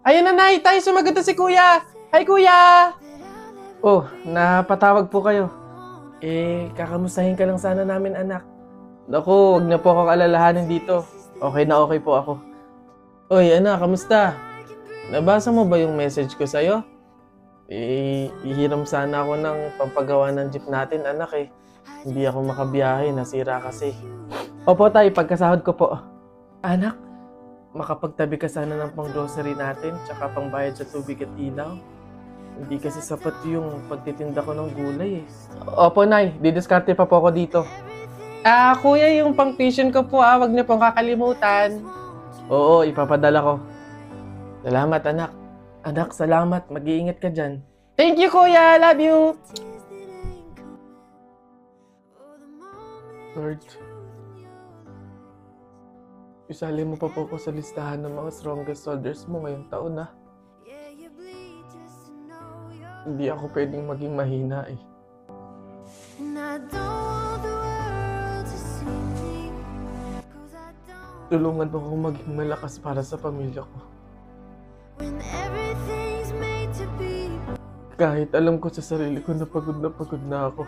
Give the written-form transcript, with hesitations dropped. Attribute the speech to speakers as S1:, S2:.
S1: Ayun na, Nay! Tayo sumagot na si Kuya! Hi, Kuya! Oh, napatawag po kayo. Kakamustahin ka lang sana namin, anak. Naku, wag na po akong alalahanin dito. Okay na okay po ako. Oy, anak, kamusta? Nabasa mo ba yung message ko sa'yo? Ihiram sana ako ng pampagawa ng jeep natin, anak eh. Hindi ako makabiyahe, nasira kasi. Opo, tay, pagkasahod ko po. Anak, makapagtabi ka sana ng pang-grocery natin, tsaka pangbayad sa tubig at ilaw. Hindi kasi sapat yung pagtitinda ko ng gulay eh. Opo, Nay, didiskarte pa po ako dito. Kuya, yung pang-tuition ko po wag niyo pong kakalimutan. Oo, ipapadala ko. Salamat, anak. Anak, salamat. Mag-iingat ka dyan. Thank you, Kuya. Love you. Lord, isali mo pa po ako sa listahan ng mga strongest soldiers mo ngayong taon na. Hindi ako pwedeng maging mahina eh. Tulungan mo akong maging malakas para sa pamilya ko. Kahit alam ko sa sarili ko na pagod na ako.